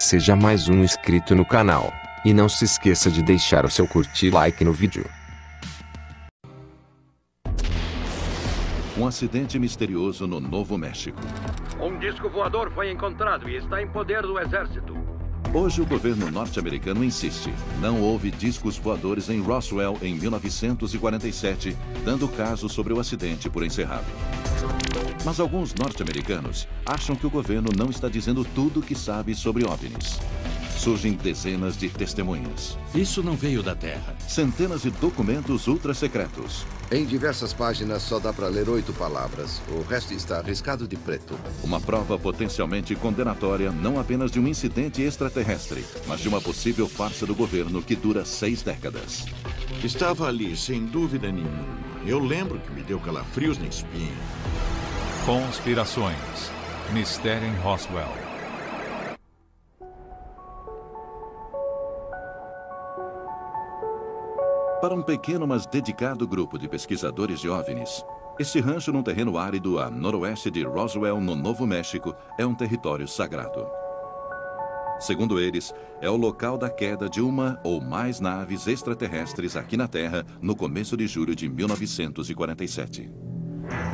Seja mais um inscrito no canal. E não se esqueça de deixar o seu curtir e like no vídeo. Um acidente misterioso no Novo México. Um disco voador foi encontrado e está em poder do exército. Hoje o governo norte-americano insiste. Não houve discos voadores em Roswell em 1947, dando o caso sobre o acidente por encerrado. Mas alguns norte-americanos acham que o governo não está dizendo tudo o que sabe sobre OVNIs. Surgem dezenas de testemunhas. Isso não veio da Terra. Centenas de documentos ultra-secretos. Em diversas páginas só dá para ler 8 palavras. O resto está riscado de preto. Uma prova potencialmente condenatória não apenas de um incidente extraterrestre, mas de uma possível farsa do governo que dura 6 décadas. Estava ali, sem dúvida nenhuma. Eu lembro que me deu calafrios na espinha. Conspirações. Mistério em Roswell. Para um pequeno mas dedicado grupo de pesquisadores de OVNIs, este rancho num terreno árido a noroeste de Roswell, no Novo México, é um território sagrado. Segundo eles, é o local da queda de uma ou mais naves extraterrestres aqui na Terra no começo de julho de 1947.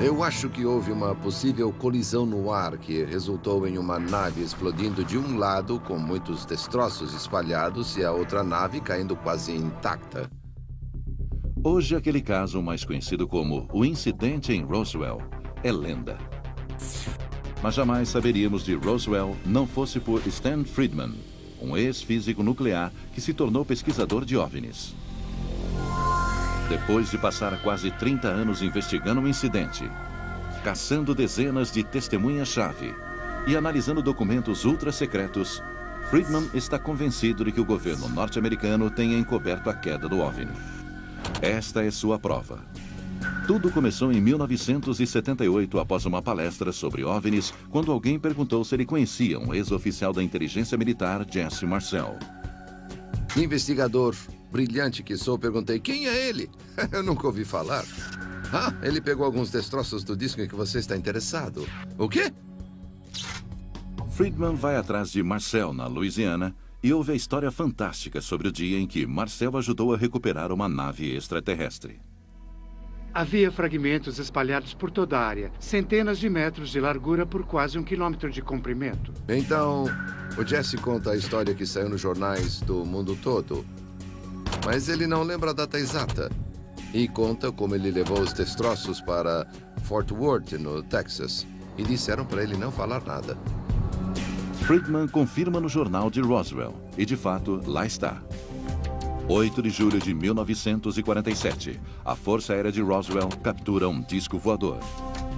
Eu acho que houve uma possível colisão no ar que resultou em uma nave explodindo de um lado com muitos destroços espalhados e a outra nave caindo quase intacta. Hoje, aquele caso mais conhecido como o incidente em Roswell é lenda. Mas jamais saberíamos de Roswell não fosse por Stan Friedman, um ex-físico nuclear que se tornou pesquisador de OVNIs. Depois de passar quase 30 anos investigando o incidente, caçando dezenas de testemunhas-chave e analisando documentos ultra-secretos, Friedman está convencido de que o governo norte-americano tenha encoberto a queda do OVNI. Esta é sua prova. Tudo começou em 1978, após uma palestra sobre OVNIs, quando alguém perguntou se ele conhecia um ex-oficial da inteligência militar, Jesse Marcel. Investigador brilhante que sou, perguntei, quem é ele? Eu nunca ouvi falar. Ah, ele pegou alguns destroços do disco em que você está interessado. O quê? Friedman vai atrás de Marcel, na Louisiana, e ouve a história fantástica sobre o dia em que Marcel ajudou a recuperar uma nave extraterrestre. Havia fragmentos espalhados por toda a área, centenas de metros de largura por quase 1 quilômetro de comprimento. Então, o Jesse conta a história que saiu nos jornais do mundo todo. Mas ele não lembra a data exata. E conta como ele levou os destroços para Fort Worth, no Texas. E disseram para ele não falar nada. Friedman confirma no jornal de Roswell. E, de fato, lá está. 8 de julho de 1947. A Força Aérea de Roswell captura um disco voador.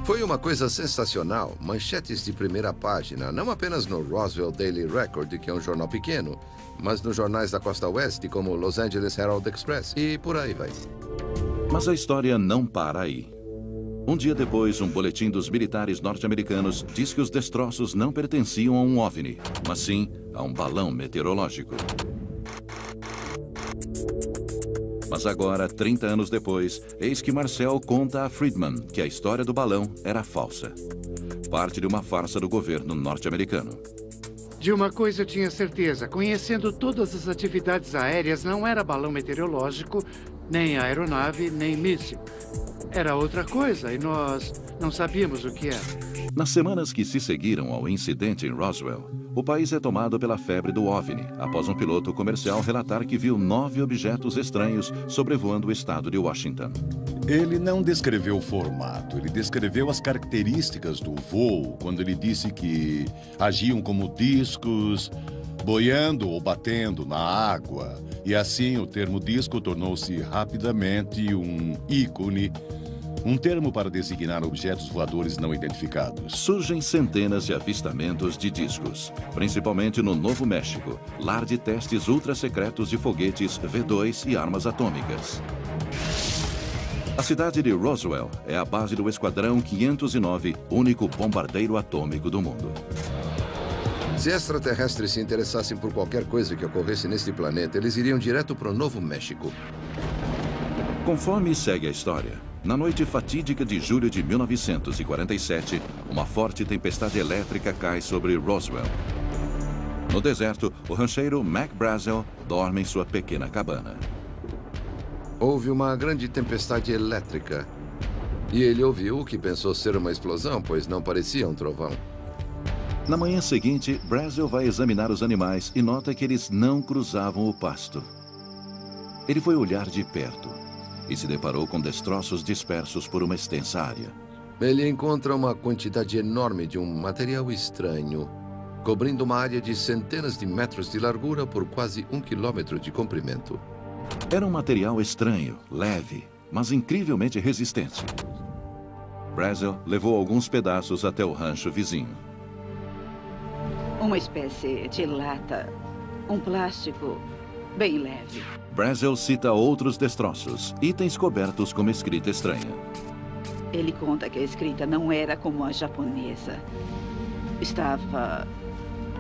Foi uma coisa sensacional. Manchetes de primeira página, não apenas no Roswell Daily Record, que é um jornal pequeno, mas nos jornais da Costa Oeste, como Los Angeles Herald Express, e por aí vai. Mas a história não para aí. Um dia depois, um boletim dos militares norte-americanos diz que os destroços não pertenciam a um OVNI, mas sim a um balão meteorológico. Mas agora, 30 anos depois, eis que Marcel conta a Friedman que a história do balão era falsa. Parte de uma farsa do governo norte-americano. De uma coisa eu tinha certeza, conhecendo todas as atividades aéreas, não era balão meteorológico, nem aeronave, nem míssil. Era outra coisa e nós não sabíamos o que era. Nas semanas que se seguiram ao incidente em Roswell, o país é tomado pela febre do OVNI, após um piloto comercial relatar que viu 9 objetos estranhos sobrevoando o estado de Washington. Ele não descreveu o formato, ele descreveu as características do voo, quando ele disse que agiam como discos, boiando ou batendo na água. E assim o termo disco tornou-se rapidamente um ícone, um termo para designar objetos voadores não identificados. Surgem centenas de avistamentos de discos, principalmente no Novo México, lar de testes ultra-secretos de foguetes V2 e armas atômicas. A cidade de Roswell é a base do Esquadrão 509, único bombardeiro atômico do mundo. Se extraterrestres se interessassem por qualquer coisa que ocorresse neste planeta, eles iriam direto para o Novo México. Conforme segue a história, na noite fatídica de julho de 1947, uma forte tempestade elétrica cai sobre Roswell. No deserto, o rancheiro Mac Brazel dorme em sua pequena cabana. Houve uma grande tempestade elétrica. E ele ouviu o que pensou ser uma explosão, pois não parecia um trovão. Na manhã seguinte, Brazel vai examinar os animais e nota que eles não cruzavam o pasto. Ele foi olhar de perto e se deparou com destroços dispersos por uma extensa área. Ele encontra uma quantidade enorme de um material estranho, cobrindo uma área de centenas de metros de largura por quase 1 quilômetro de comprimento. Era um material estranho, leve, mas incrivelmente resistente. Brazel levou alguns pedaços até o rancho vizinho. Uma espécie de lata, um plástico bem leve. Brazel cita outros destroços, itens cobertos com uma escrita estranha. Ele conta que a escrita não era como a japonesa. Estava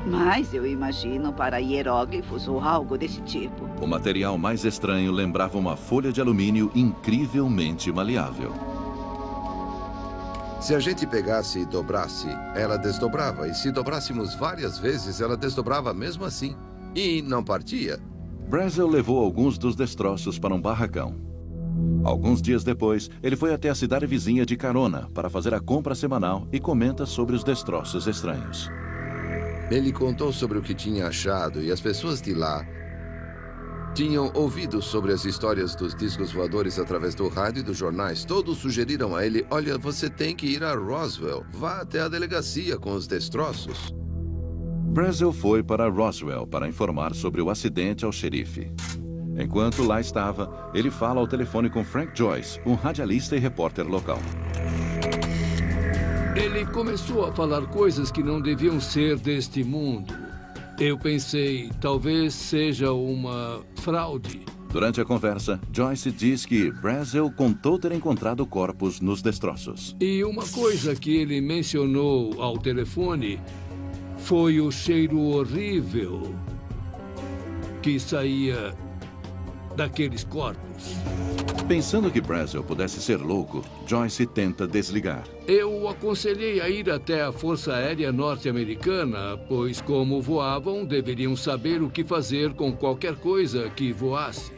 mais, eu imagino, para hieróglifos ou algo desse tipo. O material mais estranho lembrava uma folha de alumínio incrivelmente maleável. Se a gente pegasse e dobrasse, ela desdobrava. E se dobrássemos várias vezes, ela desdobrava mesmo assim. E não partia. Brazel levou alguns dos destroços para um barracão. Alguns dias depois, ele foi até a cidade vizinha de Carona para fazer a compra semanal e comenta sobre os destroços estranhos. Ele contou sobre o que tinha achado e as pessoas de lá tinham ouvido sobre as histórias dos discos voadores através do rádio e dos jornais. Todos sugeriram a ele: olha, você tem que ir a Roswell. Vá até a delegacia com os destroços. Brazel foi para Roswell para informar sobre o acidente ao xerife. Enquanto lá estava, ele fala ao telefone com Frank Joyce, um radialista e repórter local. Ele começou a falar coisas que não deviam ser deste mundo. Eu pensei, talvez seja uma fraude. Durante a conversa, Joyce diz que Brazel contou ter encontrado corpos nos destroços. E uma coisa que ele mencionou ao telefone foi o cheiro horrível que saía daqueles corpos. Pensando que Brazel pudesse ser louco, Joyce tenta desligar. Eu o aconselhei a ir até a Força Aérea Norte-Americana, pois como voavam, deveriam saber o que fazer com qualquer coisa que voasse.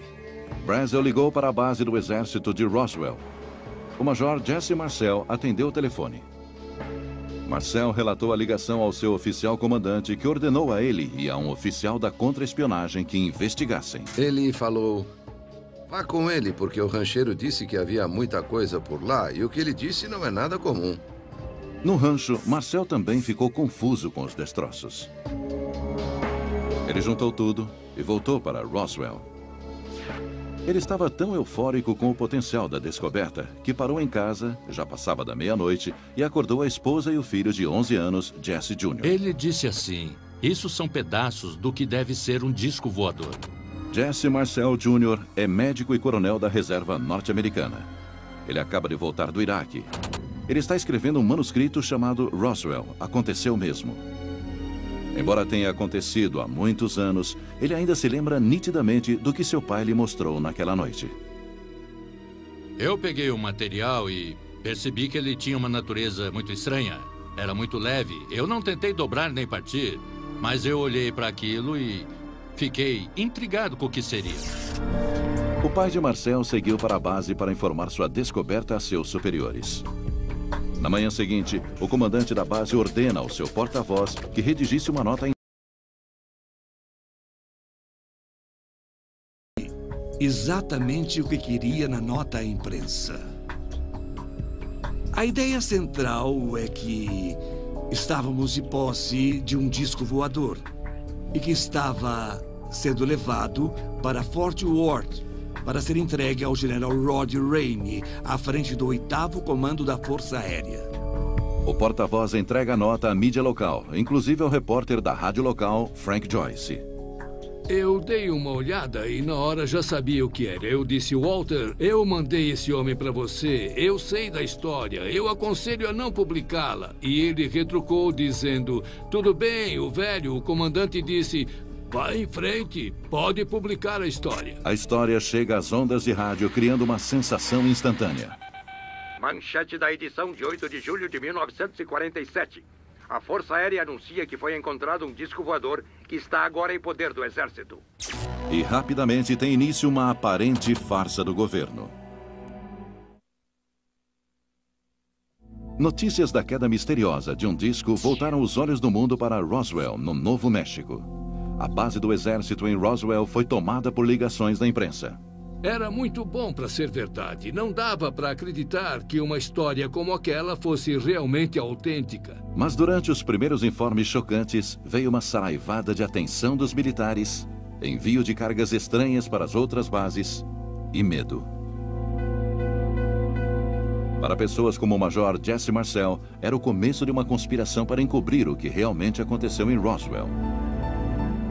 Brazel ligou para a base do exército de Roswell. O major Jesse Marcel atendeu o telefone. Marcel relatou a ligação ao seu oficial comandante, que ordenou a ele e a um oficial da contra-espionagem que investigassem. Ele falou: vá com ele, porque o rancheiro disse que havia muita coisa por lá e o que ele disse não é nada comum. No rancho, Marcel também ficou confuso com os destroços. Ele juntou tudo e voltou para Roswell. Ele estava tão eufórico com o potencial da descoberta que parou em casa, já passava da meia-noite, e acordou a esposa e o filho de 11 anos, Jesse Jr. Ele disse assim: isso são pedaços do que deve ser um disco voador. Jesse Marcel Jr. é médico e coronel da reserva norte-americana. Ele acaba de voltar do Iraque. Ele está escrevendo um manuscrito chamado Roswell, Aconteceu Mesmo. Embora tenha acontecido há muitos anos, ele ainda se lembra nitidamente do que seu pai lhe mostrou naquela noite. Eu peguei o material e percebi que ele tinha uma natureza muito estranha. Era muito leve. Eu não tentei dobrar nem partir, mas eu olhei para aquilo e fiquei intrigado com o que seria. O pai de Marcel seguiu para a base para informar sua descoberta a seus superiores. Na manhã seguinte, o comandante da base ordena ao seu porta-voz que redigisse uma nota exatamente o que queria na nota à imprensa. A ideia central é que estávamos de posse de um disco voador e que estava sendo levado para Fort Worth para ser entregue ao general Rod Rainey, à frente do 8º Comando da Força Aérea. O porta-voz entrega a nota à mídia local, inclusive ao repórter da rádio local, Frank Joyce. Eu dei uma olhada e na hora já sabia o que era. Eu disse: Walter, eu mandei esse homem para você. Eu sei da história. Eu aconselho a não publicá-la. E ele retrucou dizendo: tudo bem, o velho. O comandante disse: vá em frente, pode publicar a história. A história chega às ondas de rádio, criando uma sensação instantânea. Manchete da edição de 8 de julho de 1947. A Força Aérea anuncia que foi encontrado um disco voador que está agora em poder do Exército. E rapidamente tem início uma aparente farsa do governo. Notícias da queda misteriosa de um disco voltaram os olhos do mundo para Roswell, no Novo México. A base do Exército em Roswell foi tomada por ligações da imprensa. Era muito bom para ser verdade. Não dava para acreditar que uma história como aquela fosse realmente autêntica. Mas durante os primeiros informes chocantes, veio uma saraivada de atenção dos militares, envio de cargas estranhas para as outras bases e medo. Para pessoas como o Major Jesse Marcel, era o começo de uma conspiração para encobrir o que realmente aconteceu em Roswell.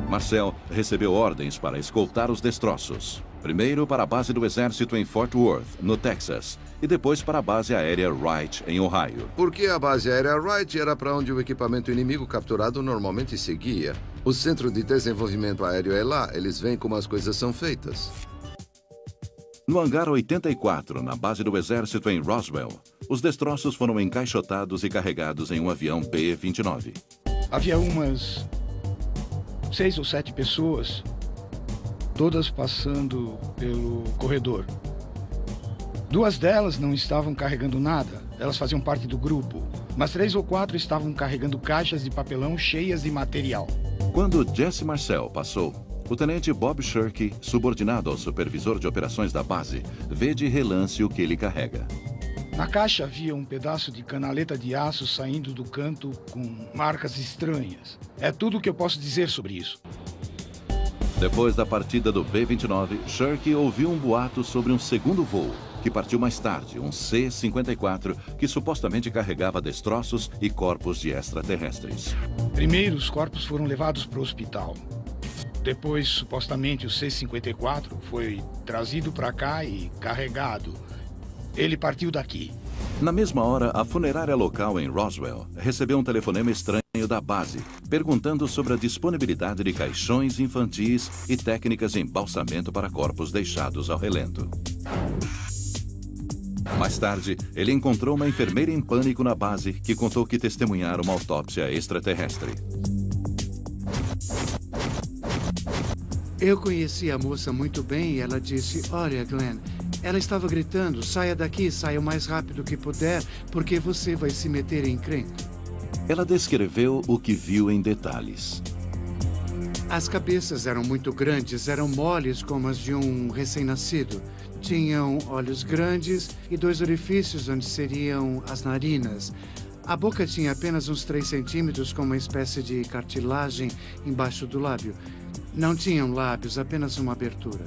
Marcel recebeu ordens para escoltar os destroços. Primeiro para a base do Exército em Fort Worth, no Texas, e depois para a base aérea Wright, em Ohio. Porque a base aérea Wright era para onde o equipamento inimigo capturado normalmente seguia. O Centro de Desenvolvimento Aéreo é lá, eles veem como as coisas são feitas. No hangar 84, na base do Exército em Roswell, os destroços foram encaixotados e carregados em um avião B-29. Havia umas 6 ou 7 pessoas, todas passando pelo corredor. 2 delas não estavam carregando nada, elas faziam parte do grupo. Mas 3 ou 4 estavam carregando caixas de papelão cheias de material. Quando Jesse Marcel passou, o tenente Bob Shirky, subordinado ao supervisor de operações da base, vê de relance o que ele carrega. Na caixa havia um pedaço de canaleta de aço saindo do canto com marcas estranhas. É tudo o que eu posso dizer sobre isso. Depois da partida do B-29, Shirky ouviu um boato sobre um segundo voo, que partiu mais tarde, um C-54, que supostamente carregava destroços e corpos de extraterrestres. Primeiro, os corpos foram levados para o hospital. Depois, supostamente, o C-54 foi trazido para cá e carregado. Ele partiu daqui. Na mesma hora, a funerária local em Roswell recebeu um telefonema estranho da base, perguntando sobre a disponibilidade de caixões infantis e técnicas de embalsamento para corpos deixados ao relento. Mais tarde, ele encontrou uma enfermeira em pânico na base que contou que testemunhara uma autópsia extraterrestre. Eu conheci a moça muito bem e ela disse, olha, Glenn, ela estava gritando, saia daqui, saia o mais rápido que puder, porque você vai se meter em encrenca. Ela descreveu o que viu em detalhes. As cabeças eram muito grandes, eram moles como as de um recém-nascido. Tinham olhos grandes e 2 orifícios onde seriam as narinas. A boca tinha apenas uns 3 centímetros com uma espécie de cartilagem embaixo do lábio. Não tinham lábios, apenas uma abertura.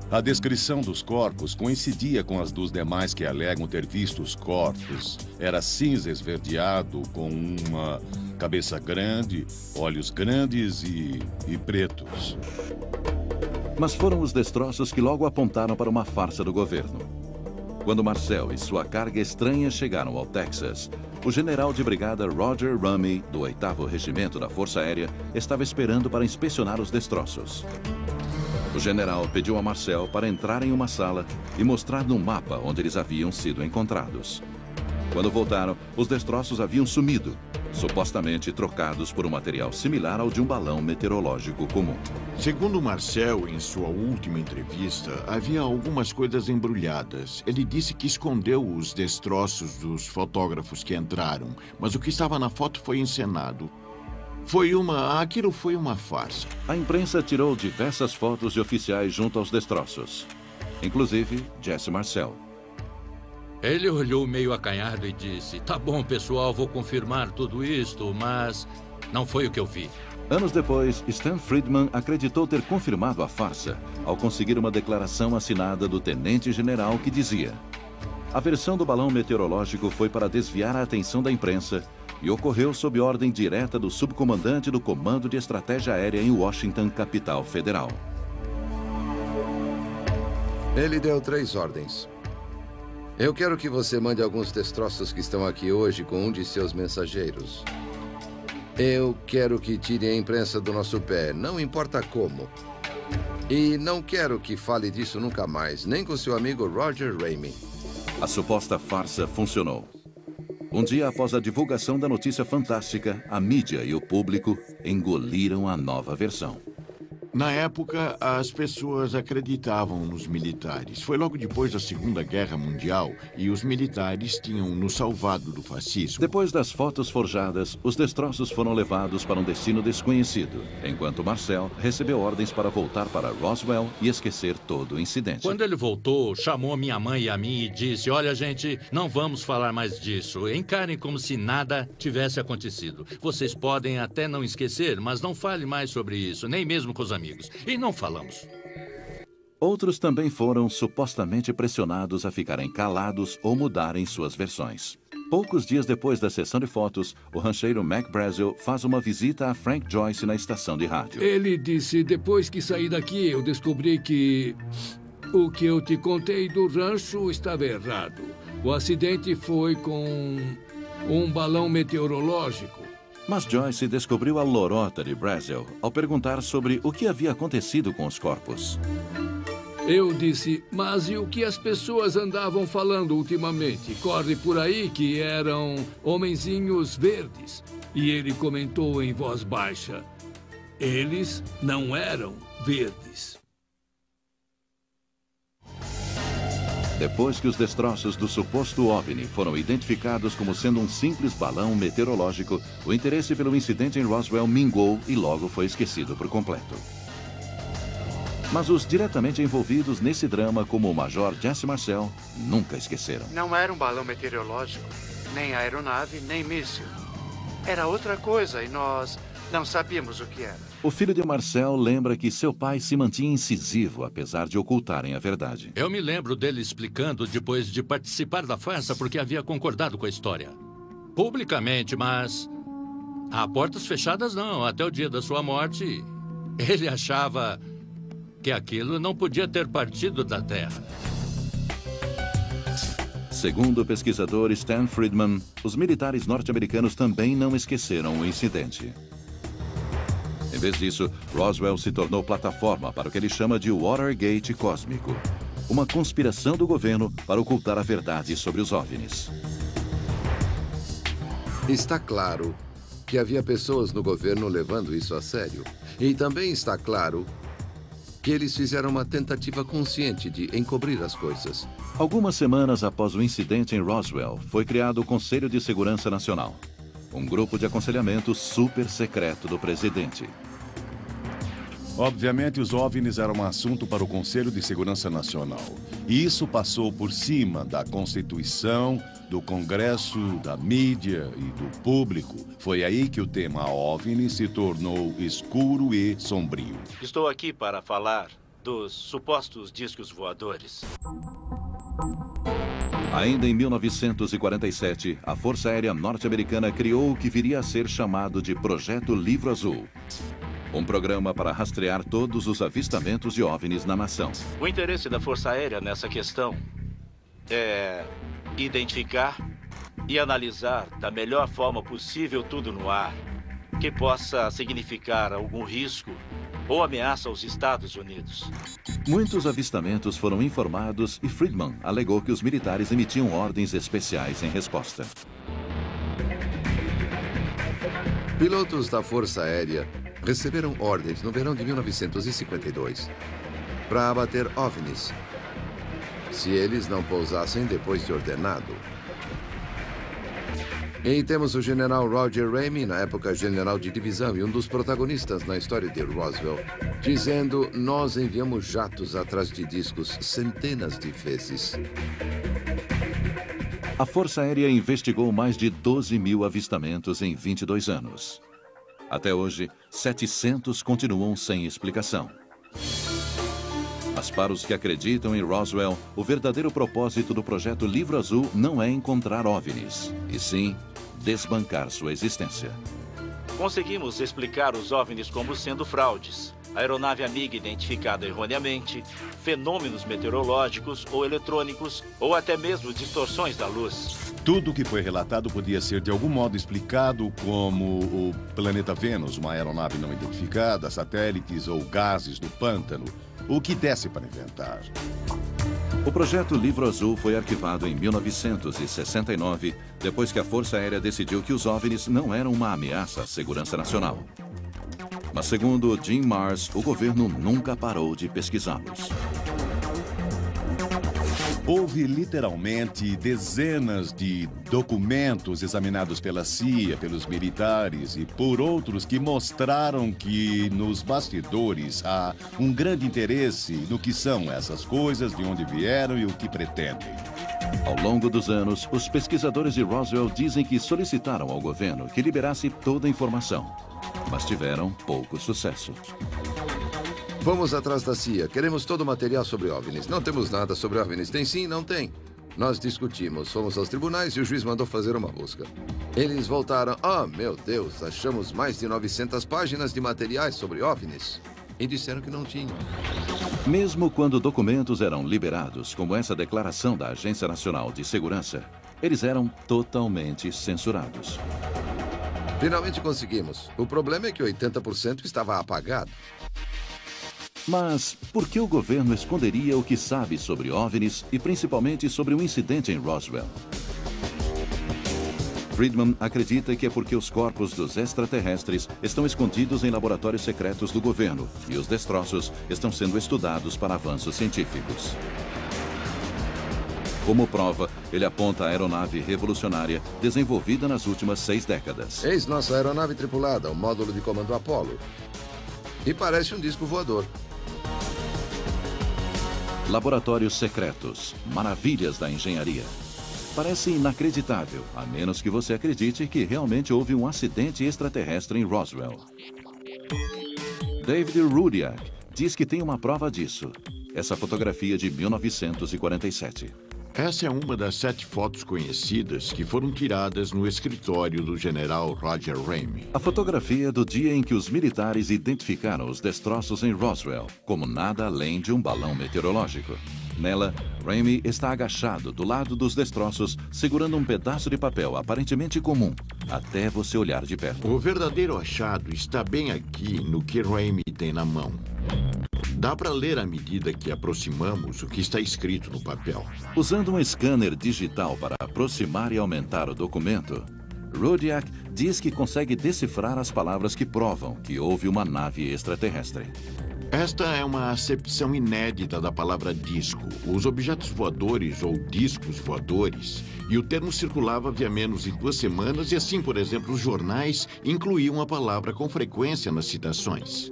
A descrição dos corpos coincidia com as dos demais que alegam ter visto os corpos. Era cinza esverdeado, com uma cabeça grande, olhos grandes e pretos. Mas foram os destroços que logo apontaram para uma farsa do governo. Quando Marcel e sua carga estranha chegaram ao Texas, o general de brigada Roger Rummy, do 8º Regimento da Força Aérea, estava esperando para inspecionar os destroços. O general pediu a Marcel para entrar em uma sala e mostrar no mapa onde eles haviam sido encontrados. Quando voltaram, os destroços haviam sumido, supostamente trocados por um material similar ao de um balão meteorológico comum. Segundo Marcel, em sua última entrevista, havia algumas coisas embrulhadas. Ele disse que escondeu os destroços dos fotógrafos que entraram, mas o que estava na foto foi encenado. Aquilo foi uma farsa. A imprensa tirou diversas fotos de oficiais junto aos destroços, inclusive Jesse Marcel. Ele olhou meio acanhado e disse, tá bom, pessoal, vou confirmar tudo isto, mas não foi o que eu vi. Anos depois, Stan Friedman acreditou ter confirmado a farsa ao conseguir uma declaração assinada do tenente-general que dizia: a versão do balão meteorológico foi para desviar a atenção da imprensa e ocorreu sob ordem direta do subcomandante do Comando de Estratégia Aérea em Washington, capital federal. Ele deu 3 ordens. Eu quero que você mande alguns destroços que estão aqui hoje com um de seus mensageiros. Eu quero que tire a imprensa do nosso pé, não importa como. E não quero que fale disso nunca mais, nem com seu amigo Roger Ramey. A suposta farsa funcionou. Um dia após a divulgação da notícia fantástica, a mídia e o público engoliram a nova versão. Na época, as pessoas acreditavam nos militares. Foi logo depois da Segunda Guerra Mundial e os militares tinham nos salvado do fascismo. Depois das fotos forjadas, os destroços foram levados para um destino desconhecido, enquanto Marcel recebeu ordens para voltar para Roswell e esquecer todo o incidente. Quando ele voltou, chamou minha mãe e a mim e disse: olha, gente, não vamos falar mais disso. Encarem como se nada tivesse acontecido. Vocês podem até não esquecer, mas não fale mais sobre isso, nem mesmo com os amigos. E não falamos. Outros também foram supostamente pressionados a ficarem calados ou mudarem suas versões. Poucos dias depois da sessão de fotos, o rancheiro Mac Brazel faz uma visita a Frank Joyce na estação de rádio. Ele disse: depois que saí daqui, eu descobri que o que eu te contei do rancho estava errado. O acidente foi com um balão meteorológico. Mas Joyce descobriu a lorota de Brazel ao perguntar sobre o que havia acontecido com os corpos. Eu disse: mas e o que as pessoas andavam falando ultimamente? Corre por aí que eram homenzinhos verdes. E ele comentou em voz baixa: eles não eram verdes. Depois que os destroços do suposto OVNI foram identificados como sendo um simples balão meteorológico, o interesse pelo incidente em Roswell mingou e logo foi esquecido por completo. Mas os diretamente envolvidos nesse drama, como o Major Jesse Marcel, nunca esqueceram. Não era um balão meteorológico, nem aeronave, nem míssil. Era outra coisa e nós não sabíamos o que era. O filho de Marcel lembra que seu pai se mantinha incisivo, apesar de ocultarem a verdade. Eu me lembro dele explicando depois de participar da farsa porque havia concordado com a história. Publicamente, mas a portas fechadas não. Até o dia da sua morte, ele achava que aquilo não podia ter partido da Terra. Segundo o pesquisador Stan Friedman, os militares norte-americanos também não esqueceram o incidente. Em vez disso, Roswell se tornou plataforma para o que ele chama de Watergate cósmico, uma conspiração do governo para ocultar a verdade sobre os OVNIs. Está claro que havia pessoas no governo levando isso a sério. E também está claro que eles fizeram uma tentativa consciente de encobrir as coisas. Algumas semanas após o incidente em Roswell, foi criado o Conselho de Segurança Nacional, um grupo de aconselhamento super secreto do presidente. Obviamente, os OVNIs eram um assunto para o Conselho de Segurança Nacional. E isso passou por cima da Constituição, do Congresso, da mídia e do público. Foi aí que o tema OVNI se tornou escuro e sombrio. Estou aqui para falar dos supostos discos voadores. Ainda em 1947, a Força Aérea Norte-Americana criou o que viria a ser chamado de Projeto Livro Azul. Um programa para rastrear todos os avistamentos de OVNIs na nação. O interesse da Força Aérea nessa questão é identificar e analisar da melhor forma possível tudo no ar que possa significar algum risco ou ameaça aos Estados Unidos. Muitos avistamentos foram informados e Friedman alegou que os militares emitiam ordens especiais em resposta. Pilotos da Força Aérea receberam ordens no verão de 1952 para abater OVNIs, se eles não pousassem depois de ordenado. E temos o general Roger Ramey, na época general de divisão e um dos protagonistas na história de Roswell, dizendo: nós enviamos jatos atrás de discos centenas de vezes. A Força Aérea investigou mais de 12 mil avistamentos em 22 anos. Até hoje, 700 continuam sem explicação. Mas para os que acreditam em Roswell, o verdadeiro propósito do Projeto Livro Azul não é encontrar OVNIs, e sim desbancar sua existência. Conseguimos explicar os OVNIs como sendo fraudes, aeronave amiga identificada erroneamente, fenômenos meteorológicos ou eletrônicos, ou até mesmo distorções da luz. Tudo que foi relatado podia ser de algum modo explicado como o planeta Vênus, uma aeronave não identificada, satélites ou gases do pântano, o que desse para inventar. O projeto Livro Azul foi arquivado em 1969, depois que a Força Aérea decidiu que os OVNIs não eram uma ameaça à segurança nacional. Mas segundo Jim Marrs, o governo nunca parou de pesquisá-los. Houve literalmente dezenas de documentos examinados pela CIA, pelos militares e por outros que mostraram que nos bastidores há um grande interesse no que são essas coisas, de onde vieram e o que pretendem. Ao longo dos anos, os pesquisadores de Roswell dizem que solicitaram ao governo que liberasse toda a informação, mas tiveram pouco sucesso. Vamos atrás da CIA. Queremos todo o material sobre OVNIs. Não temos nada sobre OVNIs. Tem sim? Não tem. Nós discutimos. Fomos aos tribunais e o juiz mandou fazer uma busca. Eles voltaram. Ah, meu Deus, achamos mais de 900 páginas de materiais sobre OVNIs. E disseram que não tinham. Mesmo quando documentos eram liberados, como essa declaração da Agência Nacional de Segurança, eles eram totalmente censurados. Finalmente conseguimos. O problema é que 80% estava apagado. Mas por que o governo esconderia o que sabe sobre OVNIs e principalmente sobre o incidente em Roswell? Friedman acredita que é porque os corpos dos extraterrestres estão escondidos em laboratórios secretos do governo e os destroços estão sendo estudados para avanços científicos. Como prova, ele aponta a aeronave revolucionária desenvolvida nas últimas 6 décadas. Eis nossa aeronave tripulada, o módulo de comando Apollo. E parece um disco voador. Laboratórios secretos, maravilhas da engenharia. Parece inacreditável, a menos que você acredite que realmente houve um acidente extraterrestre em Roswell. David Rudiak diz que tem uma prova disso. Essa fotografia de 1947. Essa é uma das 7 fotos conhecidas que foram tiradas no escritório do general Roger Ramey. A fotografia é do dia em que os militares identificaram os destroços em Roswell como nada além de um balão meteorológico. Nela, Ramey está agachado do lado dos destroços, segurando um pedaço de papel aparentemente comum, até você olhar de perto. O verdadeiro achado está bem aqui no que Ramey tem na mão. Dá para ler à medida que aproximamos o que está escrito no papel. Usando um scanner digital para aproximar e aumentar o documento, Rudiak diz que consegue decifrar as palavras que provam que houve uma nave extraterrestre. Esta é uma acepção inédita da palavra disco, os objetos voadores ou discos voadores, e o termo circulava havia menos de 2 semanas e assim, por exemplo, os jornais incluíam a palavra com frequência nas citações.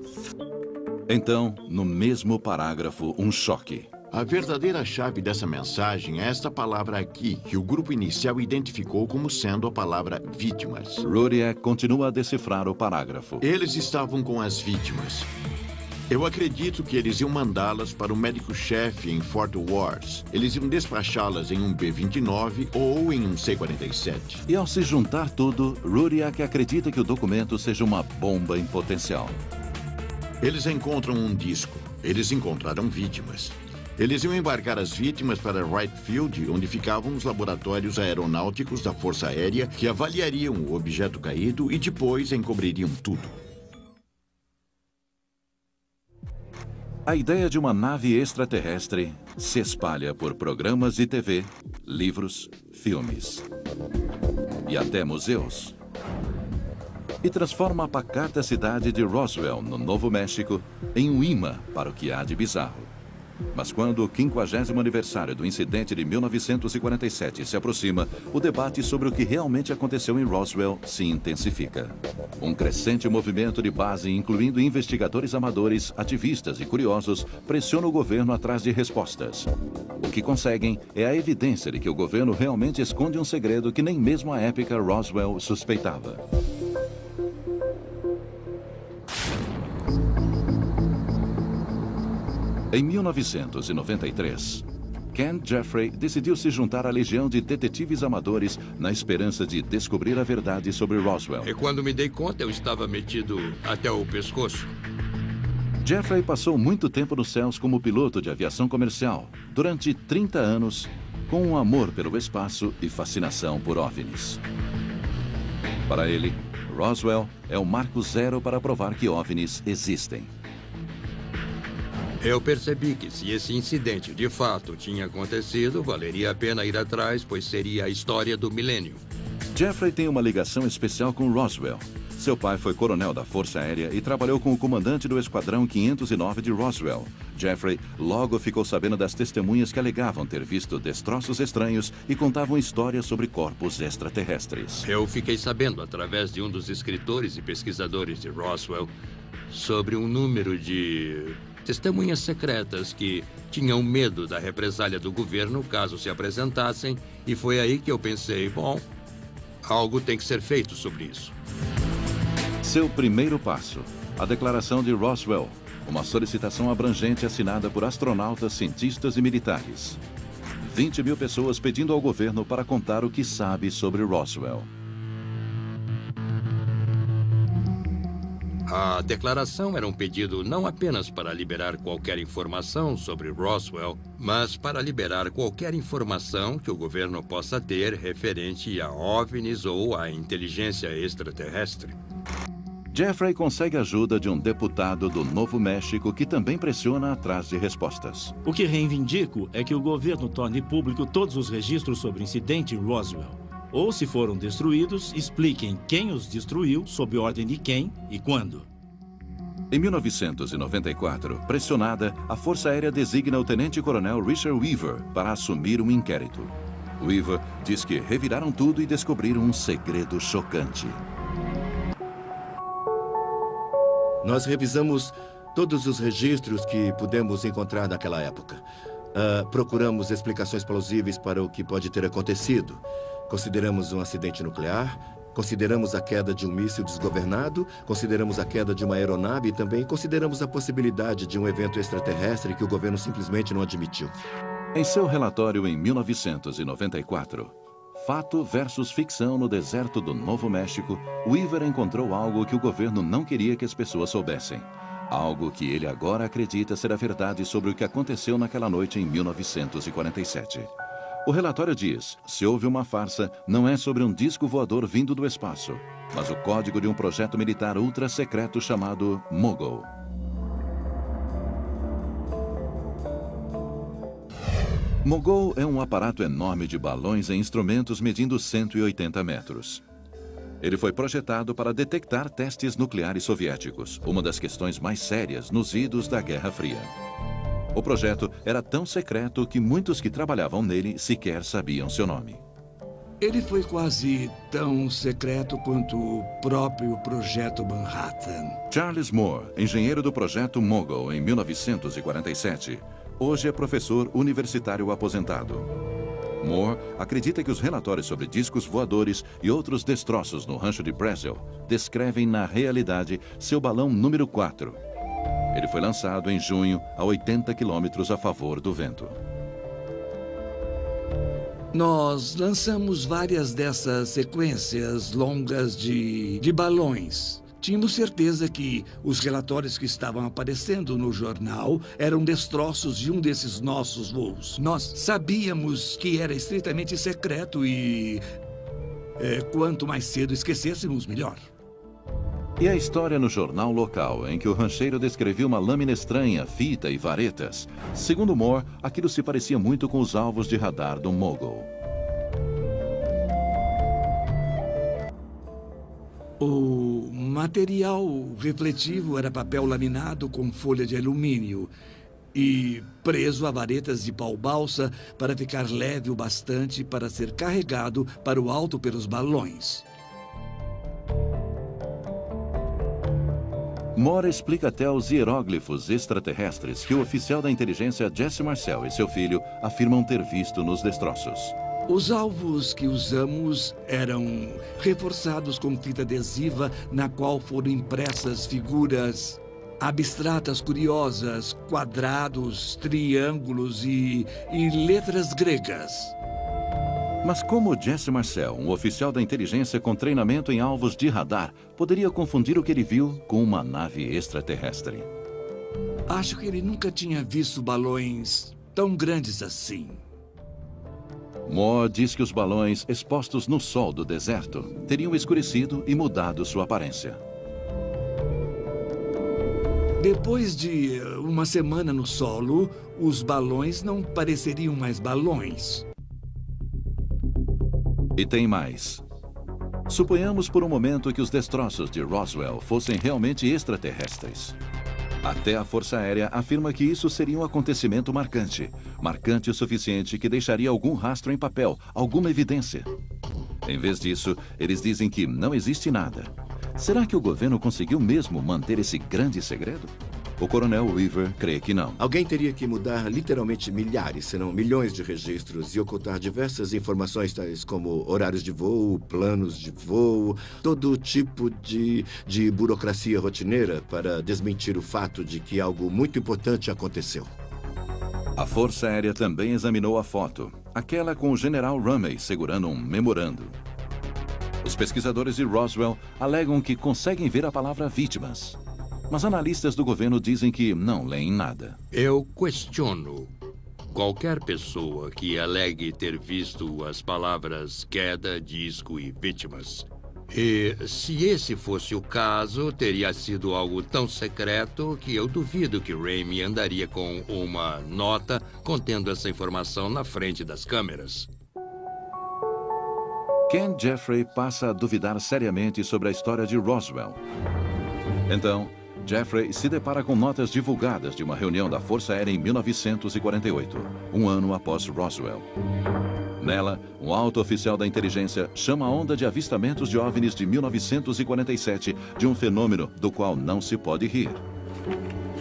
Então, no mesmo parágrafo, um choque. A verdadeira chave dessa mensagem é esta palavra aqui, que o grupo inicial identificou como sendo a palavra vítimas. Rudiak continua a decifrar o parágrafo. Eles estavam com as vítimas. Eu acredito que eles iam mandá-las para o médico-chefe em Fort Worth. Eles iam despachá-las em um B-29 ou em um C-47. E ao se juntar tudo, Rudiak acredita que o documento seja uma bomba em potencial. Eles encontram um disco. Eles encontraram vítimas. Eles iam embarcar as vítimas para Wright Field, onde ficavam os laboratórios aeronáuticos da Força Aérea, que avaliariam o objeto caído e depois encobririam tudo. A ideia de uma nave extraterrestre se espalha por programas de TV, livros, filmes e até museus. E transforma a pacata cidade de Roswell, no Novo México, em um imã para o que há de bizarro. Mas quando o 50º aniversário do incidente de 1947 se aproxima, o debate sobre o que realmente aconteceu em Roswell se intensifica. Um crescente movimento de base, incluindo investigadores amadores, ativistas e curiosos, pressiona o governo atrás de respostas. O que conseguem é a evidência de que o governo realmente esconde um segredo que nem mesmo a épica Roswell suspeitava. Em 1993, Ken Jeffrey decidiu se juntar à legião de detetives amadores na esperança de descobrir a verdade sobre Roswell. E quando me dei conta, eu estava metido até o pescoço. Jeffrey passou muito tempo nos céus como piloto de aviação comercial, durante 30 anos, com um amor pelo espaço e fascinação por OVNIs. Para ele, Roswell é o marco zero para provar que OVNIs existem. Eu percebi que se esse incidente de fato tinha acontecido, valeria a pena ir atrás, pois seria a história do milênio. Jeffrey tem uma ligação especial com Roswell. Seu pai foi coronel da Força Aérea e trabalhou com o comandante do Esquadrão 509 de Roswell. Jeffrey logo ficou sabendo das testemunhas que alegavam ter visto destroços estranhos e contavam histórias sobre corpos extraterrestres. Eu fiquei sabendo, através de um dos escritores e pesquisadores de Roswell, sobre um número de testemunhas secretas que tinham medo da represália do governo caso se apresentassem, e foi aí que eu pensei, bom, algo tem que ser feito sobre isso. Seu primeiro passo, a Declaração de Roswell, uma solicitação abrangente assinada por astronautas, cientistas e militares. 20 mil pessoas pedindo ao governo para contar o que sabe sobre Roswell. A declaração era um pedido não apenas para liberar qualquer informação sobre Roswell, mas para liberar qualquer informação que o governo possa ter referente a OVNIs ou a inteligência extraterrestre. Jeffrey consegue a ajuda de um deputado do Novo México que também pressiona atrás de respostas. O que reivindico é que o governo torne público todos os registros sobre o incidente em Roswell. Ou, se foram destruídos, expliquem quem os destruiu, sob ordem de quem e quando. Em 1994, pressionada, a Força Aérea designa o tenente-coronel Richard Weaver para assumir um inquérito. Weaver diz que reviraram tudo e descobriram um segredo chocante. Nós revisamos todos os registros que pudemos encontrar naquela época. Procuramos explicações plausíveis para o que pode ter acontecido. Consideramos um acidente nuclear, consideramos a queda de um míssil desgovernado, consideramos a queda de uma aeronave e também consideramos a possibilidade de um evento extraterrestre que o governo simplesmente não admitiu. Em seu relatório em 1994, Fato versus Ficção no Deserto do Novo México, Weaver encontrou algo que o governo não queria que as pessoas soubessem. Algo que ele agora acredita ser a verdade sobre o que aconteceu naquela noite em 1947. O relatório diz, se houve uma farsa, não é sobre um disco voador vindo do espaço, mas o código de um projeto militar ultra-secreto chamado Mogul. Mogul é um aparato enorme de balões e instrumentos medindo 180 metros. Ele foi projetado para detectar testes nucleares soviéticos, uma das questões mais sérias nos idos da Guerra Fria. O projeto era tão secreto que muitos que trabalhavam nele sequer sabiam seu nome. Ele foi quase tão secreto quanto o próprio Projeto Manhattan. Charles Moore, engenheiro do projeto Mogul em 1947, hoje é professor universitário aposentado. Moore acredita que os relatórios sobre discos voadores e outros destroços no rancho de Brazel descrevem na realidade seu balão número 4. Ele foi lançado em junho a 80 quilômetros a favor do vento. Nós lançamos várias dessas sequências longas de balões. Tínhamos certeza que os relatórios que estavam aparecendo no jornal eram destroços de um desses nossos voos. Nós sabíamos que era estritamente secreto e quanto mais cedo esquecêssemos, melhor. E a história no jornal local, em que o rancheiro descrevia uma lâmina estranha, fita e varetas. Segundo Moore, aquilo se parecia muito com os alvos de radar do Mogul. O material refletivo era papel laminado com folha de alumínio e preso a varetas de pau-balsa para ficar leve o bastante para ser carregado para o alto pelos balões. Moore explica até os hieróglifos extraterrestres que o oficial da inteligência Jesse Marcel e seu filho afirmam ter visto nos destroços. Os alvos que usamos eram reforçados com fita adesiva na qual foram impressas figuras abstratas curiosas, quadrados, triângulos e letras gregas. Mas como Jesse Marcel, um oficial da inteligência com treinamento em alvos de radar, poderia confundir o que ele viu com uma nave extraterrestre? Acho que ele nunca tinha visto balões tão grandes assim. Moore diz que os balões expostos no sol do deserto teriam escurecido e mudado sua aparência. Depois de uma semana no solo, os balões não pareceriam mais balões. E tem mais. Suponhamos por um momento que os destroços de Roswell fossem realmente extraterrestres. Até a Força Aérea afirma que isso seria um acontecimento marcante. Marcante o suficiente que deixaria algum rastro em papel, alguma evidência. Em vez disso, eles dizem que não existe nada. Será que o governo conseguiu mesmo manter esse grande segredo? O coronel Weaver crê que não. Alguém teria que mudar literalmente milhares, se não milhões de registros e ocultar diversas informações tais como horários de voo, planos de voo, todo tipo de burocracia rotineira para desmentir o fato de que algo muito importante aconteceu. A Força Aérea também examinou a foto, aquela com o general Rumney segurando um memorando. Os pesquisadores de Roswell alegam que conseguem ver a palavra vítimas. Mas analistas do governo dizem que não leem nada. Eu questiono qualquer pessoa que alegue ter visto as palavras queda, disco e vítimas. E se esse fosse o caso, teria sido algo tão secreto que eu duvido que Ramey andaria com uma nota contendo essa informação na frente das câmeras. Ken Jeffrey passa a duvidar seriamente sobre a história de Roswell. Então, Jeffrey se depara com notas divulgadas de uma reunião da Força Aérea em 1948, um ano após Roswell. Nela, um alto oficial da inteligência chama a onda de avistamentos de OVNIs de 1947 de um fenômeno do qual não se pode rir.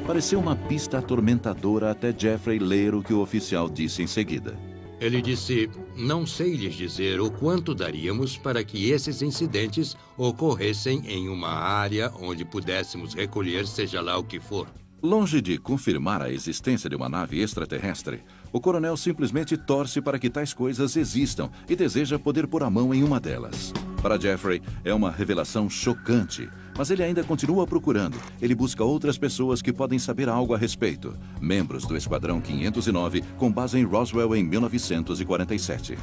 Pareceu uma pista atormentadora até Jeffrey ler o que o oficial disse em seguida. Ele disse, não sei lhes dizer o quanto daríamos para que esses incidentes ocorressem em uma área onde pudéssemos recolher seja lá o que for. Longe de confirmar a existência de uma nave extraterrestre, o coronel simplesmente torce para que tais coisas existam e deseja poder pôr a mão em uma delas. Para Jeffrey, é uma revelação chocante, mas ele ainda continua procurando. Ele busca outras pessoas que podem saber algo a respeito. Membros do Esquadrão 509, com base em Roswell em 1947.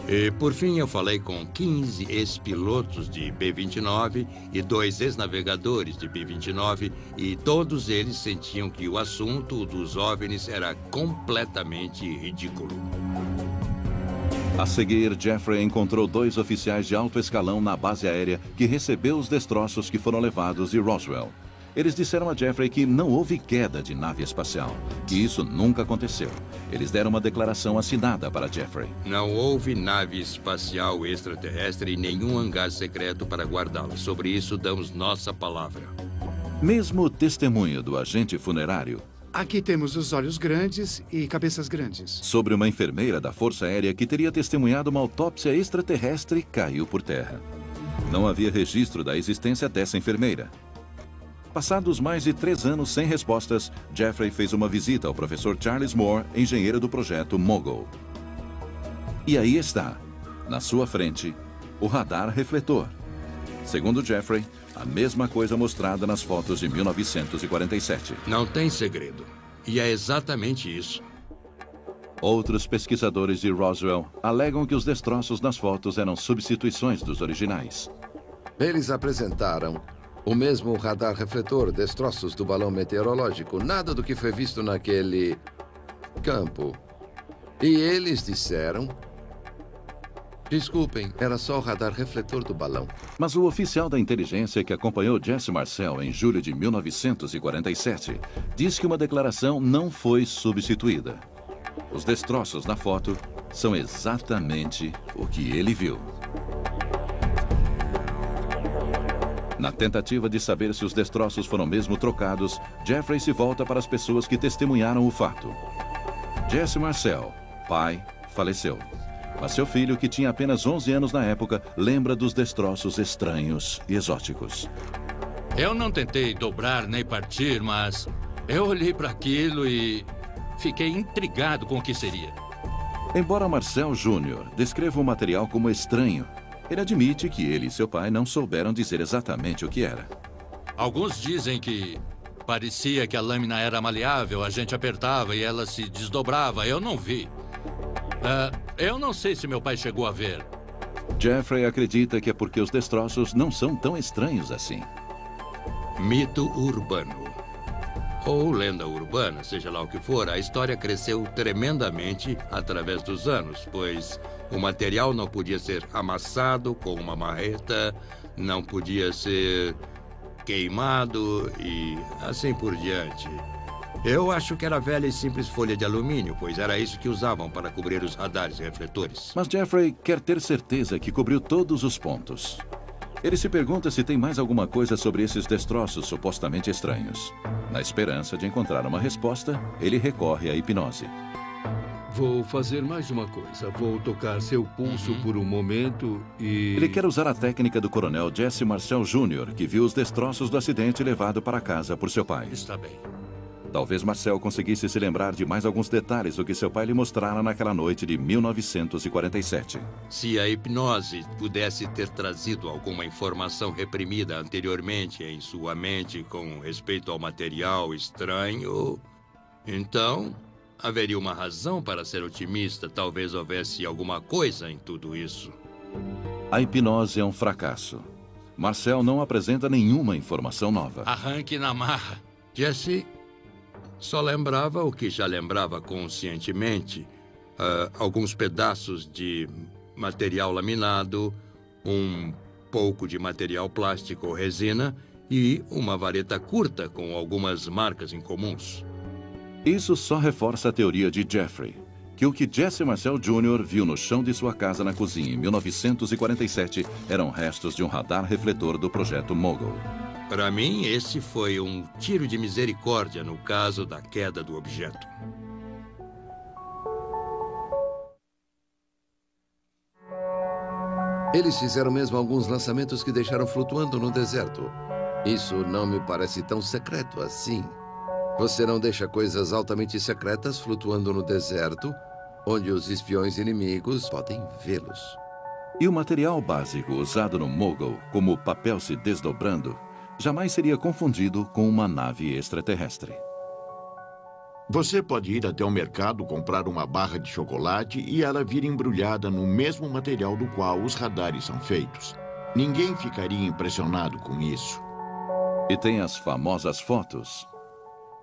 E, por fim, eu falei com 15 ex-pilotos de B-29 e 2 ex-navegadores de B-29 e todos eles sentiam que o assunto dos OVNIs era completamente ridículo. A seguir, Jeffrey encontrou 2 oficiais de alto escalão na base aérea que recebeu os destroços que foram levados de Roswell. Eles disseram a Jeffrey que não houve queda de nave espacial, que isso nunca aconteceu. Eles deram uma declaração assinada para Jeffrey. Não houve nave espacial extraterrestre e nenhum hangar secreto para guardá-la. Sobre isso, damos nossa palavra. Mesmo o testemunho do agente funerário. Aqui temos os olhos grandes e cabeças grandes. Sobre uma enfermeira da Força Aérea que teria testemunhado uma autópsia extraterrestre, caiu por terra. Não havia registro da existência dessa enfermeira. Passados mais de 3 anos sem respostas, Jeffrey fez uma visita ao professor Charles Moore, engenheiro do projeto Mogul. E aí está, na sua frente, o radar refletor. Segundo Jeffrey, a mesma coisa mostrada nas fotos de 1947. Não tem segredo. E é exatamente isso. Outros pesquisadores de Roswell alegam que os destroços nas fotos eram substituições dos originais. Eles apresentaram o mesmo radar refletor, destroços do balão meteorológico, nada do que foi visto naquele campo. E eles disseram... Desculpem, era só o radar refletor do balão. Mas o oficial da inteligência que acompanhou Jesse Marcel em julho de 1947 diz que uma declaração não foi substituída. Os destroços na foto são exatamente o que ele viu. Na tentativa de saber se os destroços foram mesmo trocados, Jeffrey se volta para as pessoas que testemunharam o fato. Jesse Marcel, pai, faleceu. Mas seu filho, que tinha apenas 11 anos na época, lembra dos destroços estranhos e exóticos. Eu não tentei dobrar nem partir, mas eu olhei para aquilo e fiquei intrigado com o que seria. Embora Marcel Jr. descreva o material como estranho, ele admite que ele e seu pai não souberam dizer exatamente o que era. Alguns dizem que parecia que a lâmina era maleável, a gente apertava e ela se desdobrava. Eu não vi. Eu não sei se meu pai chegou a ver. Jeffrey acredita que é porque os destroços não são tão estranhos assim. Mito urbano. ou lenda urbana, seja lá o que for, a história cresceu tremendamente através dos anos, pois o material não podia ser amassado com uma marreta, não podia ser queimado e assim por diante. Eu acho que era velha e simples folha de alumínio, pois era isso que usavam para cobrir os radares e refletores. Mas Jeffrey quer ter certeza que cobriu todos os pontos. Ele se pergunta se tem mais alguma coisa sobre esses destroços supostamente estranhos. Na esperança de encontrar uma resposta, ele recorre à hipnose. Vou fazer mais uma coisa. Vou tocar seu pulso por um momento e... Ele quer usar a técnica do coronel Jesse Marcel Jr., que viu os destroços do acidente levado para casa por seu pai. Está bem. Talvez Marcel conseguisse se lembrar de mais alguns detalhes do que seu pai lhe mostrara naquela noite de 1947. Se a hipnose pudesse ter trazido alguma informação reprimida anteriormente em sua mente com respeito ao material estranho, então haveria uma razão para ser otimista. Talvez houvesse alguma coisa em tudo isso. A hipnose é um fracasso. Marcel não apresenta nenhuma informação nova. Arranque na marra. Jesse só lembrava o que já lembrava conscientemente. Alguns pedaços de material laminado, um pouco de material plástico ou resina e uma vareta curta com algumas marcas incomuns. Isso só reforça a teoria de Jeffrey, que o que Jesse Marcel Jr. viu no chão de sua casa na cozinha em 1947 eram restos de um radar refletor do projeto Mogul. Para mim, esse foi um tiro de misericórdia no caso da queda do objeto. Eles fizeram mesmo alguns lançamentos que deixaram flutuando no deserto. Isso não me parece tão secreto assim. Você não deixa coisas altamente secretas flutuando no deserto, onde os espiões inimigos podem vê-los. E o material básico usado no Mogul, como o papel se desdobrando, jamais seria confundido com uma nave extraterrestre. Você pode ir até o mercado comprar uma barra de chocolate e ela vir embrulhada no mesmo material do qual os radares são feitos. Ninguém ficaria impressionado com isso. E tem as famosas fotos.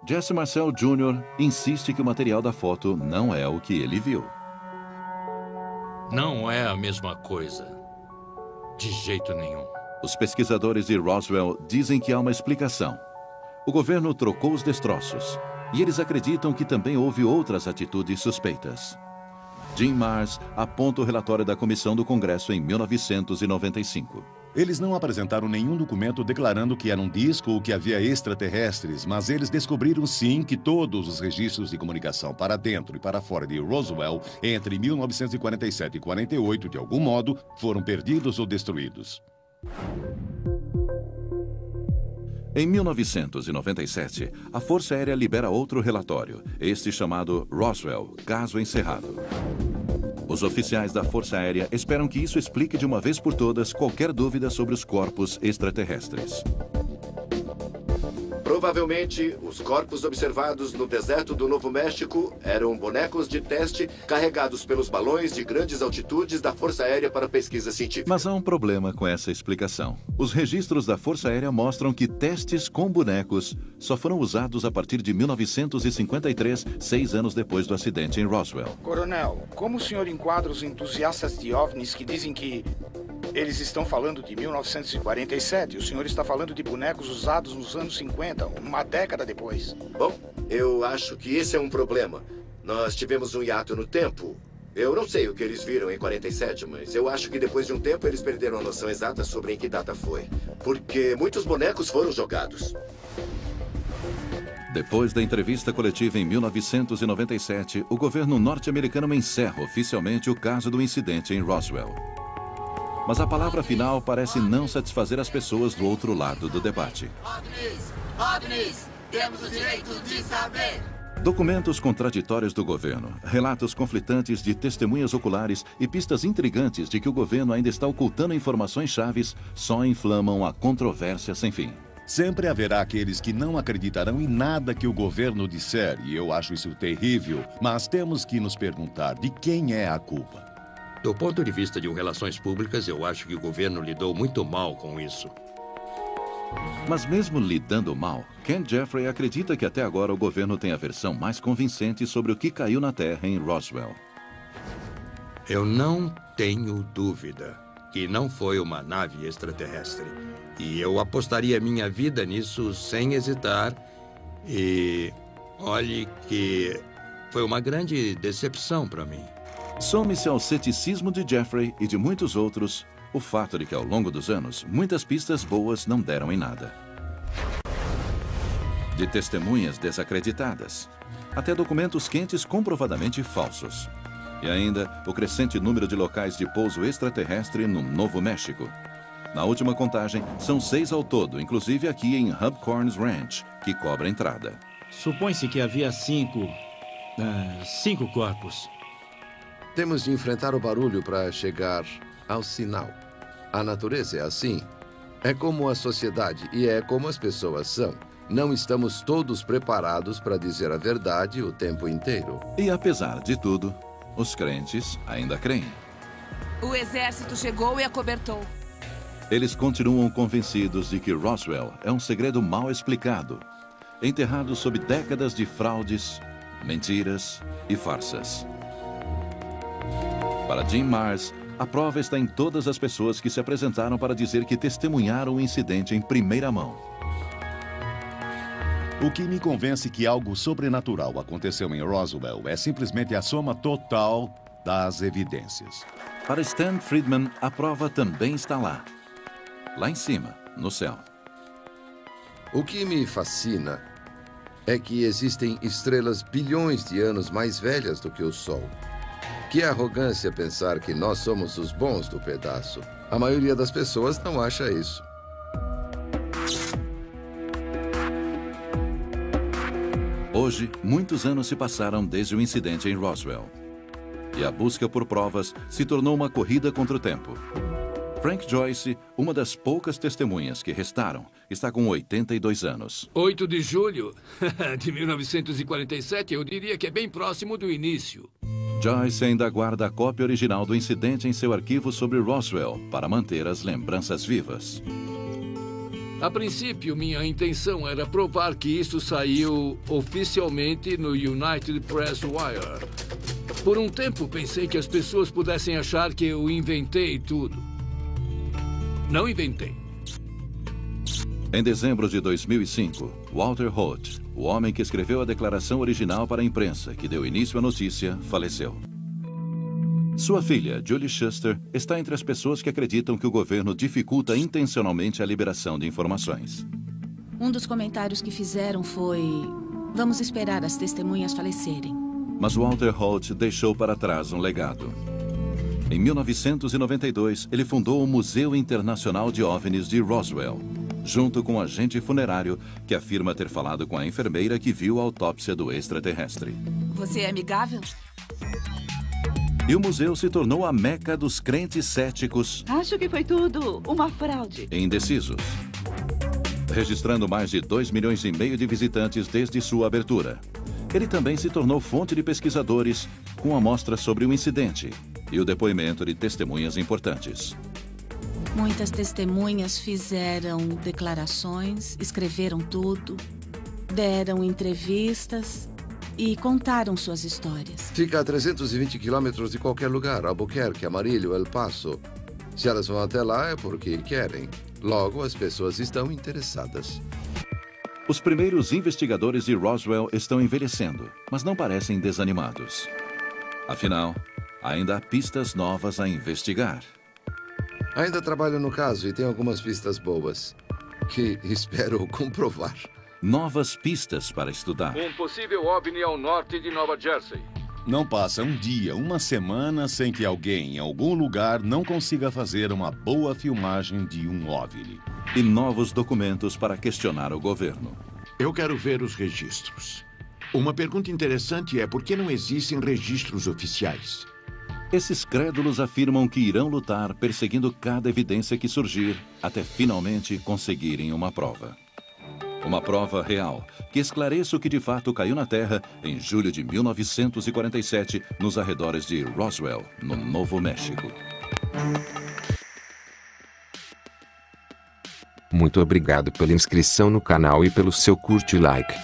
Jesse Marcel Jr. insiste que o material da foto não é o que ele viu. Não é a mesma coisa. De jeito nenhum. Os pesquisadores de Roswell dizem que há uma explicação. O governo trocou os destroços, e eles acreditam que também houve outras atitudes suspeitas. Jim Marrs aponta o relatório da comissão do Congresso em 1995. Eles não apresentaram nenhum documento declarando que era um disco ou que havia extraterrestres, mas eles descobriram sim que todos os registros de comunicação para dentro e para fora de Roswell entre 1947 e 48, de algum modo, foram perdidos ou destruídos. Em 1997, a Força Aérea libera outro relatório, este chamado Roswell, Caso Encerrado. Os oficiais da Força Aérea esperam que isso explique de uma vez por todas qualquer dúvida sobre os corpos extraterrestres. Provavelmente, os corpos observados no deserto do Novo México eram bonecos de teste carregados pelos balões de grandes altitudes da Força Aérea para pesquisa científica. Mas há um problema com essa explicação. Os registros da Força Aérea mostram que testes com bonecos só foram usados a partir de 1953, 6 anos depois do acidente em Roswell. Coronel, como o senhor enquadra os entusiastas de OVNIs que dizem que eles estão falando de 1947? O senhor está falando de bonecos usados nos anos 50, uma década depois. Bom, eu acho que esse é um problema. Nós tivemos um hiato no tempo. Eu não sei o que eles viram em 47, mas eu acho que depois de um tempo eles perderam a noção exata sobre em que data foi. Porque muitos bonecos foram jogados. Depois da entrevista coletiva em 1997, o governo norte-americano encerra oficialmente o caso do incidente em Roswell. Mas a palavra final parece não satisfazer as pessoas do outro lado do debate. OVNIs! Temos o direito de saber! Documentos contraditórios do governo, relatos conflitantes de testemunhas oculares e pistas intrigantes de que o governo ainda está ocultando informações chaves só inflamam a controvérsia sem fim. Sempre haverá aqueles que não acreditarão em nada que o governo disser, e eu acho isso terrível, mas temos que nos perguntar de quem é a culpa. Do ponto de vista de relações públicas, eu acho que o governo lidou muito mal com isso. Mas mesmo lidando mal, Ken Jeffrey acredita que até agora o governo tem a versão mais convincente sobre o que caiu na Terra em Roswell. Eu não tenho dúvida que não foi uma nave extraterrestre. E eu apostaria minha vida nisso sem hesitar. E olhe que foi uma grande decepção para mim. Some-se ao ceticismo de Jeffrey e de muitos outros o fato de que, ao longo dos anos, muitas pistas boas não deram em nada. De testemunhas desacreditadas, até documentos quentes comprovadamente falsos. E ainda o crescente número de locais de pouso extraterrestre no Novo México. Na última contagem, são 6 ao todo, inclusive aqui em Hubcorns Ranch, que cobra entrada. Supõe-se que havia 5 corpos. Temos de enfrentar o barulho para chegar ao sinal. A natureza é assim. É como a sociedade e é como as pessoas são. Não estamos todos preparados para dizer a verdade o tempo inteiro. E apesar de tudo, os crentes ainda creem. O exército chegou e acobertou. Eles continuam convencidos de que Roswell é um segredo mal explicado, enterrado sob décadas de fraudes, mentiras e farsas. Para Jim Marrs, a prova está em todas as pessoas que se apresentaram para dizer que testemunharam o incidente em primeira mão. O que me convence que algo sobrenatural aconteceu em Roswell é simplesmente a soma total das evidências. Para Stan Friedman, a prova também está lá. Lá em cima, no céu. O que me fascina é que existem estrelas bilhões de anos mais velhas do que o Sol. Que arrogância pensar que nós somos os bons do pedaço. A maioria das pessoas não acha isso. Hoje, muitos anos se passaram desde o incidente em Roswell. E a busca por provas se tornou uma corrida contra o tempo. Frank Joyce, uma das poucas testemunhas que restaram, está com 82 anos. 8 de julho de 1947, eu diria que é bem próximo do início. Joyce ainda guarda a cópia original do incidente em seu arquivo sobre Roswell para manter as lembranças vivas. A princípio, minha intenção era provar que isso saiu oficialmente no United Press Wire. Por um tempo, pensei que as pessoas pudessem achar que eu inventei tudo. Não inventei. Em dezembro de 2005, Walter Holt, o homem que escreveu a declaração original para a imprensa que deu início à notícia, faleceu. Sua filha, Julie Shuster, está entre as pessoas que acreditam que o governo dificulta intencionalmente a liberação de informações. Um dos comentários que fizeram foi: vamos esperar as testemunhas falecerem. Mas Walter Holt deixou para trás um legado. Em 1992, ele fundou o Museu Internacional de OVNIs de Roswell, junto com um agente funerário que afirma ter falado com a enfermeira que viu a autópsia do extraterrestre. Você é amigável? E o museu se tornou a meca dos crentes céticos. Acho que foi tudo uma fraude. E indecisos. Registrando mais de 2,5 milhões de visitantes desde sua abertura. Ele também se tornou fonte de pesquisadores com amostras sobre o incidente e o depoimento de testemunhas importantes. Muitas testemunhas fizeram declarações, escreveram tudo, deram entrevistas e contaram suas histórias. Fica a 320 quilômetros de qualquer lugar, Albuquerque, Amarillo, El Paso. Se elas vão até lá é porque querem. Logo, as pessoas estão interessadas. Os primeiros investigadores de Roswell estão envelhecendo, mas não parecem desanimados. Afinal, ainda há pistas novas a investigar. Ainda trabalho no caso e tenho algumas pistas boas, que espero comprovar. Novas pistas para estudar. Um possível OVNI ao norte de Nova Jersey. Não passa um dia, uma semana, sem que alguém em algum lugar não consiga fazer uma boa filmagem de um OVNI. E novos documentos para questionar o governo. Eu quero ver os registros. Uma pergunta interessante é por que não existem registros oficiais? Esses crédulos afirmam que irão lutar perseguindo cada evidência que surgir até finalmente conseguirem uma prova. Uma prova real que esclareça o que de fato caiu na Terra em julho de 1947 nos arredores de Roswell, no Novo México. Muito obrigado pela inscrição no canal e pelo seu curte e like.